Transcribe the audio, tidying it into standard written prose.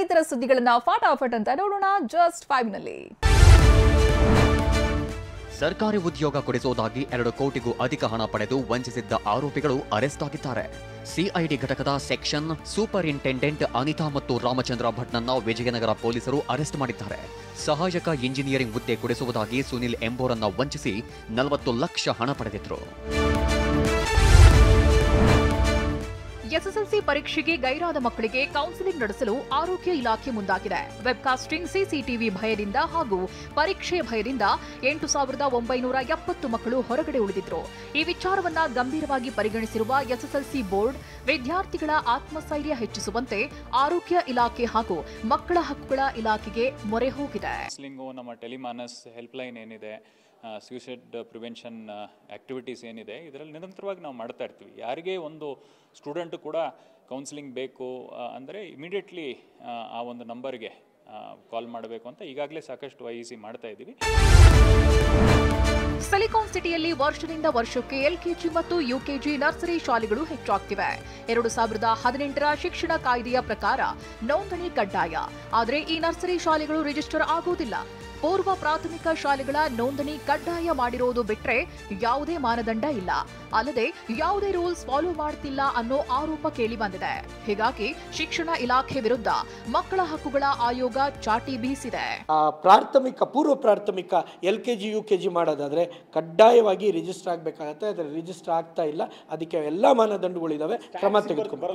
ರೈತರ ಸುದ್ದಿಗಳನ್ನ ಫಟಾಫಟ್ ಅಂತ ನೋಡೋಣ ಜಸ್ಟ್ 5 ನಲ್ಲಿ. ಸರ್ಕಾರಿ ಉದ್ಯೋಗ ಕೊಡಿಸುವುದಾಗಿ 2 ಕೋಟಿಗೂ ಅಧಿಕ ಹಣ ಪಡೆದು ವಂಚಿಸಿದ್ದ ಆರೋಪಿಗಳು ಅರೆಸ್ಟ್ ಆಗಿದ್ದಾರೆ. ಸಿಐಡಿ ಘಟಕದ ಸೆಕ್ಷನ್ ಸೂಪರಿಂಟೆಂಡೆಂಟ್ ಅನಿತಾ ಮತ್ತು ರಾಮಚಂದ್ರ ಭಟ್ನನ್ನ ವಿಜಯನಗರ ಪೊಲೀಸರು ಅರೆಸ್ಟ್ ಮಾಡಿದ್ದಾರೆ. ಸಹಾಯಕ ಇಂಜಿನಿಯರಿಂಗ್ ಹುದ್ದೆ ಕೊಡಿಸುವುದಾಗಿ ಸುನಿಲ್ ಎಂಬೋರನ್ನ ವಂಚಿಸಿ 40 ಲಕ್ಷ ಹಣ ಪಡೆದಿದ್ರು. ಎಸ್ಎಸ್ಎಲ್ಸಿ ಪರೀಕ್ಷೆಗೆ ಗೈರಾದ ಮಕ್ಕಳಿಗೆ ಕೌನ್ಸಿಲಿಂಗ್ ನಡೆಸಲು ಆರೋಗ್ಯ ಇಲಾಖೆ ಮುಂದಾಗಿದೆ. ವೆಬ್ಕಾಸ್ಟಿಂಗ್, ಸಿಸಿಟಿವಿ ಭಯದಿಂದ ಹಾಗೂ ಪರೀಕ್ಷೆ ಭಯದಿಂದ 8,970 ಮಕ್ಕಳು ಹೊರಗಡೆ ಉಳಿದಿದ್ರು. ಈ ವಿಚಾರವನ್ನ ಗಂಭೀರವಾಗಿ ಪರಿಗಣಿಸಿರುವ ಎಸ್ಎಸ್ಎಲ್ಸಿ ಬೋರ್ಡ್ ವಿದ್ಯಾರ್ಥಿಗಳ ಆತ್ಮಸ್ಥೈರ್ಯ ಹೆಚ್ಚಿಸುವಂತೆ ಆರೋಗ್ಯ ಇಲಾಖೆ ಹಾಗೂ ಮಕ್ಕಳ ಹಕ್ಕುಗಳ ಇಲಾಖೆಗೆ ಮೊರೆ ಹೋಗಿದೆ. ನಮ್ಮ ಟೆಲಿಮಾನಸ್ ಹೆಲ್ಪ್ಲೈನ್ ಏನಿದೆ, ಸೂಸೈಡ್ ಪ್ರಿವೆನ್ಷನ್ ಆಕ್ಟಿವಿಟೀಸ್ ಏನಿದೆ, ಇದರಲ್ಲಿ ನಿರಂತರವಾಗಿ ನಾವು ಮಾಡ್ತಾ ಇರ್ತೀವಿ. ಯಾರಿಗೆ ಒಂದು ಸ್ಟೂಡೆಂಟು ಕೂಡ ಕೌನ್ಸಿಲಿಂಗ್ ಬೇಕು ಅಂದರೆ ಇಮಿಡಿಯೇಟ್ಲಿ ಆ ಒಂದು ನಂಬರ್ಗೆ ಕಾಲ್ ಮಾಡಬೇಕು ಅಂತ ಈಗಾಗಲೇ ಸಾಕಷ್ಟು IEC ಮಾಡ್ತಾ ಇದ್ದೀವಿ. ಸಿಲಿಕಾನ್ ಸಿಟಿಯಲ್ಲಿ ವರ್ಷದಿಂದ ವರ್ಷಕ್ಕೆ ಎಲ್ಕೆಜಿ ಮತ್ತು ಯುಕೆಜಿ ನರ್ಸರಿ ಶಾಲೆಗಳು ಹೆಚ್ಚಾಗ್ತಿವೆ. 2018ರ ಶಿಕ್ಷಣ ಕಾಯ್ದೆಯ ಪ್ರಕಾರ ನೋಂದಣಿ ಕಡ್ಡಾಯ. ಆದರೆ ಈ ನರ್ಸರಿ ಶಾಲೆಗಳು ರಿಜಿಸ್ಟರ್ ಆಗುವುದಿಲ್ಲ. ಪೂರ್ವ ಪ್ರಾಥಮಿಕ ಶಾಲೆಗಳ ನೋಂದಣಿ ಕಡ್ಡಾಯ ಮಾಡಿರೋದು ಬಿಟ್ರೆ ಯಾವುದೇ ಮಾನದಂಡ ಇಲ್ಲ. ಅಲ್ಲದೆ ಯಾವುದೇ ರೂಲ್ಸ್ ಫಾಲೋ ಮಾಡ್ತಿಲ್ಲ ಅನ್ನೋ ಆರೋಪ ಕೇಳಿ ಬಂದಿದೆ. ಹೀಗಾಗಿ ಶಿಕ್ಷಣ ಇಲಾಖೆ ವಿರುದ್ಧ ಮಕ್ಕಳ ಹಕ್ಕುಗಳ ಆಯೋಗ ಚಾಟಿ ಬೀಸಿದೆ. ಪೂರ್ವ ಪ್ರಾಥಮಿಕ LKG UKG ಮಾಡೋದಾದ್ರೆ ಕಡ್ಡಾಯವಾಗಿ ರಿಜಿಸ್ಟರ್ ಆಗಬೇಕಾಗತ್ತೆ. ಆದರೆ ರಿಜಿಸ್ಟರ್ ಆಗ್ತಾ ಇಲ್ಲ. ಅದಕ್ಕೆ ಎಲ್ಲ ಮಾನದಂಡಗಳಿದಾವೆ, ಕ್ರಮ ತೆಗೆದುಕೊಂಡು